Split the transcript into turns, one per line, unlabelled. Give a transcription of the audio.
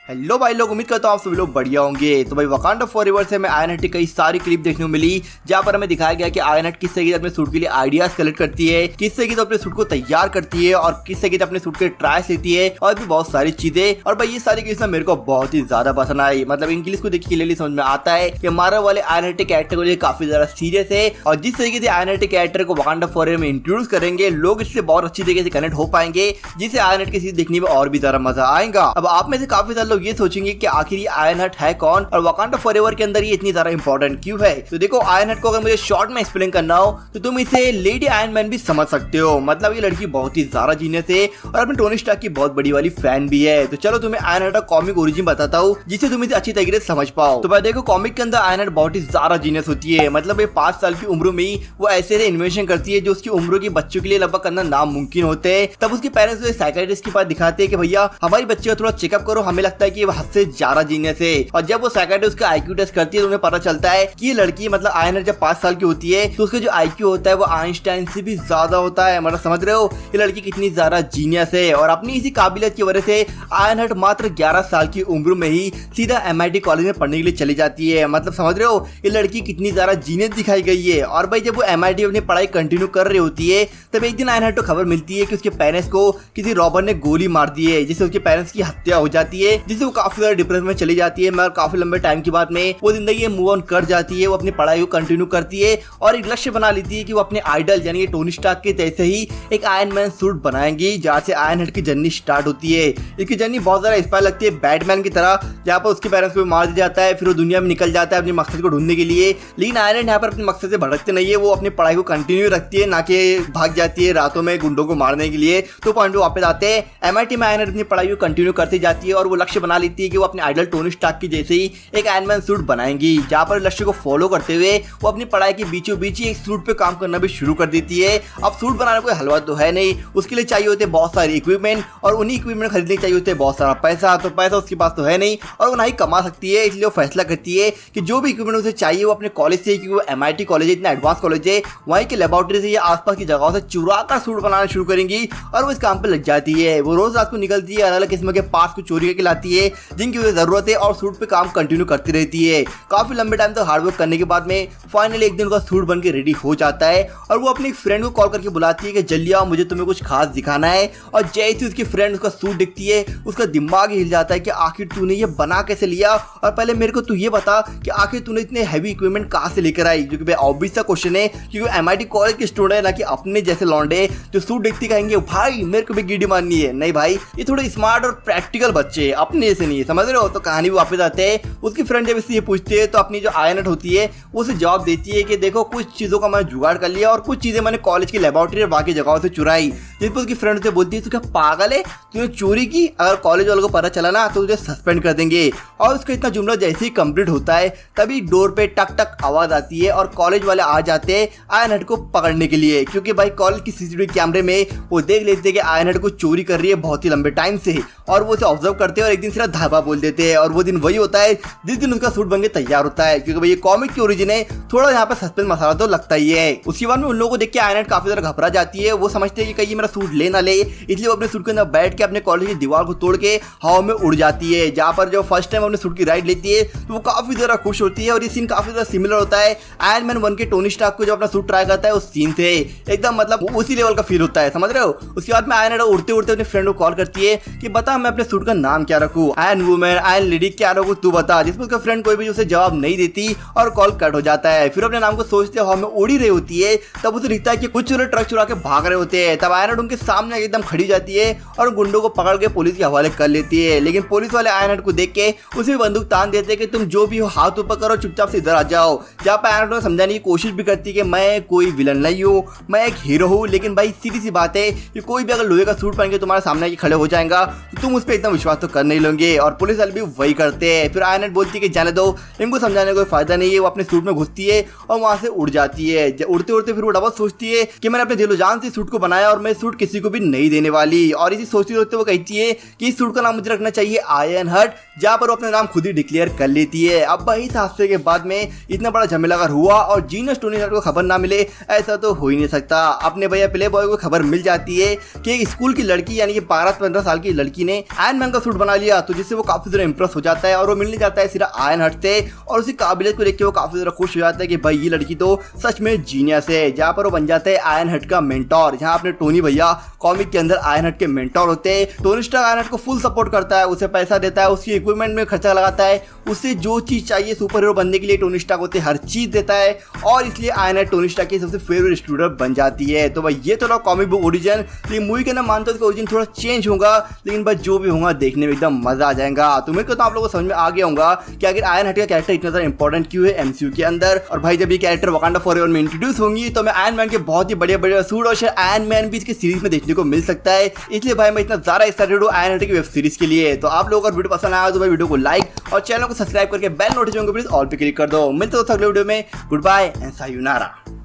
Hello भाई लोग, उम्मीद करता हूँ आप सभी लोग बढ़िया होंगे। तो भाई वकांडा फॉरएवर से हमें आयरन हेड की कई सारी क्लिप देखने को मिली, जहाँ पर हमें दिखाया गया कि आयरन हेड किस तरीके से अपने सूट के लिए आइडियाज कलेक्ट करती है, किस तरीके से अपने सूट को तैयार करती है और किस तरीके से अपने सूट के ट्रायल्स लेती है और भी बहुत सारी चीजें। और भाई ये सारी चीजें मेरे को बहुत ही ज्यादा पसंद आई। मतलब इंग्लिश को देख के क्लियरली समझ में आता है कि हमारे वाले आयरन हेड के कैरेक्टर को लिए काफी ज्यादा सीरियस है और जिस तरीके से आयरन हेड के कैरेक्टर को वकांडा फॉरएवर में इंट्रोड्यूस करेंगे, लोग इससे बहुत अच्छी तरीके से कनेक्ट हो पाएंगे, जिससे आयरन हेड की चीज देखने में और भी ज्यादा मजा आएगा। अब आप में से काफी सारे लोग ये सोचेंगे कि आखिर ये आयरन हेड है कौन और वकांडा फॉरएवर के अंदर ये इतनी ज्यादा इंपॉर्टेंट क्यों है। तो देखो, आयरन हेड को अगर मुझे शॉर्ट में एक्सप्लेन करना हो तो तुम इसे लेडी आयरन मैन भी समझ सकते हो। मतलब ये लड़की बहुत ही ज्यादा जीनियस है और अपने टोनी स्टार्क की बहुत बड़ी वाली फैन भी है। तो चलो तुम्हें आयरन हेड का कॉमिक ओरिजिन बताता हूँ, जिससे तुम इसे अच्छी तरीके से समझ पाओ। तो भाई देखो, कॉमिक के अंदर आयरन हेड बहुत ही ज्यादा जीनियस होती है। मतलब ये 5 साल की उम्र में ही वो ऐसे इन्वेंशन करती है जो उसकी उम्र के बच्चों के लिए लगभग करना नामुमकिन होते हैं। तब उसके पेरेंट्स साइकियाट्रिस्ट के पास दिखाते हैं कि भैया हमारी बच्ची का थोड़ा चेकअप करो, हमें लगता है कि वो हद से ज्यादा जीनियस है। और जब वो साइकियाट्रिस्ट का आईक्यू टेस्ट करती है तो उन्हें पता चलता है कि ये लड़की मतलब आयरन हेड जब 5 साल की होती है तो उसका जो आईक्यू होता है वो आइंस्टाइन से भी ज्यादा होता है। मतलब समझ रहे हो ये लड़की कितनी ज्यादा जीनियस है। और अपनी इसी काबिलियत की वजह से आयरन हेड मात्र 11 साल की उम्र में ही सीधा MIT कॉलेज में पढ़ने के लिए चली जाती है। मतलब समझ रहे हो ये लड़की कितनी ज्यादा जीनियस दिखाई गई है। और भाई जब वो MIT अपनी पढ़ाई कंटिन्यू कर रही होती है तब एक दिन आयरन हेड को खबर मिलती है कि उसके पेरेंट्स को किसी रॉबर ने गोली मार दी है, जिससे उसके पेरेंट्स की हत्या हो जाती है, जिससे वो काफी ज्यादा डिप्रेशन में चली जाती है। मगर काफी लंबे टाइम के बाद में वो जिंदगी मूव ऑन कर जाती है, वो अपनी पढ़ाई को कंटिन्यू करती है और एक लक्ष्य बना लेती है कि वो अपने आइडल यानी टोनी स्टार्क के जैसे ही एक आयरन मैन सूट बनाएंगी, जहाँ से आयरन हेड की जर्नी स्टार्ट होती है। इसकी जर्नी बहुत ज्यादा इंस्पायर लगती है बैटमैन की तरह, जहाँ पर उसके पेरेंट्स को मार दिया जाता है, फिर वो दुनिया में निकल जाता है अपने मकसद को ढूंढने के लिए। लेकिन आयरन हेड यहाँ पर अपने मकसद से भटकते नहीं है, वो अपनी पढ़ाई को कंटिन्यू रखती है, ना कि भाग जाती है रातों में गुंडों को मारने के लिए। तो पॉइंट पे वापस आते हैं, MIT में आयरन हेड अपनी पढ़ाई को कंटिन्यू करती जाती है और वो लक्ष्य बना लेती है कि वो अपने आइडल टोनी स्टार्क की जैसे ही एक आयरन मैन सूट बनाएंगी। जहाँ पर लक्ष्य को फॉलो करते हुए वो अपनी पढ़ाई के बीचों बीच ही एक सूट पे काम करना भी शुरू कर देती है। अब सूट बनाना कोई हलवा तो है नहीं, उसके लिए चाहिए होते बहुत सारे इक्विपमेंट और उन्हीं इक्विपमेंट खरीदने चाहिए होते बहुत सारा पैसा। तो पैसा उसके पास तो है नहीं और वो ना ही कमा सकती है, इसलिए वो फैसला करती है कि जो भी इक्विपमेंट उसे चाहिए वो अपने कॉलेज से, क्योंकि वो MIT कॉलेज है, इतना एडवांस कॉलेज है, वहीं के लेबोरेटरी से या आसपास की जगहों से चुरा कर सूट बनाना शुरू करेंगी और वो इस काम पे लग जाती है। वो रोज रात को निकलती है, अलग अलग किस्म के पार्ट्स को चोरी करके लाती है जिनकी उसे जरूरत है और सूट पे काम कंटिन्यू करती रहती है। काफी लंबे टाइम तक हार्डवर्क करने के बाद में फाइनली एक दिन उसका सूट बन के रेडी हो जाता है और वो अपनी फ्रेंड को कॉल करके बुलाती है कि जल्दी आओ, मुझे तुम्हें कुछ खास दिखाना है। और जैसे ही उसकी फ्रेंड उसका सूट दिखती है उसका दिमाग हिल जाता है कि आखिर तूने ये बना कैसे लिया, और पहले मेरे को तू ये बता कि आखिर तूने इतने हैवी इक्विपमेंट कहाँ से लेकर आई। जो कि भाई ऑब्वियस सा क्वेश्चन है, क्योंकि MIT कॉलेज के स्टूडेंट है, ना कि अपने जैसे लौंडे जो सूट देखते कहेंगे भाई मेरे को भी गिडी मारनी है। नहीं भाई, ये थोड़े स्मार्ट और प्रैक्टिकल बच्चे, अपने जैसे नहीं है, समझ रहे हो। तो कहानी भी वापस आते हैं, उसकी फ्रेंड जब इससे ये पूछती है तो अपनी जो आयरन हेड होती है वो उसे जवाब देती है कि देखो कुछ चीज़ों का मैंने जुगाड़ कर लिया और कुछ चीज़ें मैंने कॉलेज की लेबोरेटरी और बाकी जगहों से चुराई। जिस पर उसकी फ्रेंड से बोलती है तू क्या पागल है, तूने चोरी की, अगर कॉलेज वालों को पता चला ना तो तुझे सस्पेंड कर देंगे। और उसका इतना जुमला जैसे ही कंप्लीट होता है तभी डोर पे टक टक आवाज आती है और कॉलेज वाले आ जाते हैं आयरन हेड को पकड़ने के लिए, क्योंकि भाई कॉलेज की CCTV कैमरे में वो देख लेते हैं कि आयरन हेड को चोरी कर रही है बहुत ही लंबे टाइम से, और वो उसे ऑब्जर्व करते हैं और एक दिन सिर्फ धाबा बोल देते हैं। और वो दिन वही होता है जिस दिन उसका सूट बन के तैयार होता है, क्योंकि भाई ये कॉमिक की ओरिजिन है, थोड़ा यहाँ पर सस्पेंस मसाला तो लगता ही है। उसके बाद में उन लोगों को देख के आयरन हेड काफी ज्यादा घबरा जाती है। वो समझते हैं कि कहीं मेरा सूट ले ना ले, इसलिए वो अपने सूट के अंदर बैठ के अपने कॉलेज की दीवार को तोड़ के हवा में उड़ जाती है। जहाँ पर जो फर्स्ट टाइम अपने सूट की राइड लेती है तो वो काफी ज्यादा खुश होती है और ये सीन काफी ज्यादा सिमिलर होता है आयरन मैन 1 के टोनी स्टार्क को जो अपना सूट ट्राई करता है उस सीन से, एकदम मतलब उसी लेवल का फील होता है, समझ रहे हो। उसके बाद में आयरन हेड उड़ते उड़ते अपने फ्रेंड को कॉल करती है कि बता मैं अपने सूट का नाम क्या रखूं, आयरन वुमेन, आयरन लेडी, क्या रखूं तू बता। जिसमें उसका फ्रेंड कोई भी उसे जवाब नहीं देती और कॉल कट हो जाता है। फिर अपने नाम को सोचते हवा में उड़ी रही होती है, तब उसे दिखता है कि कुछ चोर ट्रक चुरा के भाग रहे होते हैं। तब आयरन हेड उनके सामने एकदम खड़ी जाती है और गुंडों को पकड़ के पुलिस के हवाले कर लेती है। लेकिन पुलिस वाले आयरन हेड को देख के उसे भी बंदूक तान देते हैं कि तुम जो भी हो हाथ ऊपर करो, चुपचाप से इधर आ जाओ। जहाँ पर आयरन हेड समझाने की कोशिश भी करती है कि मैं कोई विलन नहीं हूँ, मैं एक हीरो हूँ। लेकिन भाई सीधी सी बात है कि कोई भी अगर लोहे का सूट पहन के तुम्हारे सामने खड़े हो जाएगा तो तुम उस पर इतना विश्वास तो कर नहीं लोगे। और पुलिस वाले भी वही करते हैं। फिर आयरन हेड बोलती है कि जाने दो, इनको समझाने का कोई फायदा नहीं है। वो अपने सूट में घुसती है और वहां से उड़ जाती है। उड़ते उड़ते फिर वो डबल सोचती है कि मैंने अपने दिलो जान से सूट को बनाया और मैं सूट किसी को भी नहीं देने वाली। और इसी सोचते सोचते वो कहती है कि इस सूट का नाम मुझे रखना चाहिए आयरन हेड, जहाँ पर वो अपना नाम खुद ही डिक्लेयर कर लेती है। अब भाई इस हादसे के बाद में इतना बड़ा झमेला अगर हुआ और जीनियस टोनी स्टार्क को खबर ना मिले, ऐसा तो हो ही नहीं सकता। अपने भैया प्ले बॉय को खबर मिल जाती है कि एक स्कूल की लड़की यानी कि 12-15 साल की लड़की ने आयरन मैन का सूट बना लिया दिया, तो जिससे वो काफी ज्यादा इंप्रेस हो जाता है और वो मिलने जाता है सीधा आयरन हट से और उसकी काबिलियत को देख के वो काफी ज्यादा खुश हो जाता है कि भाई ये लड़की तो सच में जीनियस है। जहाँ पर वो बन जाता है आयरन हट का मेंटोर, जहाँ अपने टोनी भैया कॉमिक के अंदर आयरन हट के मेंटोर होते हैं। टोनी स्टार्क आयरन हट को फुल सपोर्ट करता है, उसे पैसा देता है, उसकी इक्विपमेंट में खर्चा लगाता है, उससे जो चीज चाहिए सुपर हीरो बनने के लिए टोनी स्टार्क होते हर चीज देता है और इसलिए आयरन हट टोनी स्टार्क की सबसे फेवरेट स्टूडेंट बन जाती है। तो भाई ये तो रहा कॉमिक बुक ओरिजिन। लेकिन मूवी के अंदर मानता हूँ ओरिजिन थोड़ा चेंज होगा, लेकिन भाई जो भी होगा देखने में एकदम मजा आ जाएगा। तो मेरे को तो आप लोगों को समझ में आ गया होगा कि आखिर आयरन हट का कैरेक्टर इतना ज्यादा इंपॉर्टेंट क्यों है एमसीयू के अंदर। और भाई जब ये कैरेक्टर वकांडा फॉरएवर में इंट्रोड्यूस होंगी तो मैं आयरन मैन के बहुत ही बड़े बड़े सूट और शायद आयरन मैन भी इसके सीरीज में देखने को मिल सकता है। इसलिए भाई मैं इतना ज्यादा एक्साइटेड हूँ आयरन हट की वेब सीरीज के लिए। तो आप लोगों को वीडियो पसंद आया तो भाई वीडियो को लाइक और चैनल को सब्सक्राइब करके बेल नोटिफिकेशन को प्लीज ऑल पे क्लिक कर दो। मिलते हैं अगले वीडियो में। Good bye and sayonara.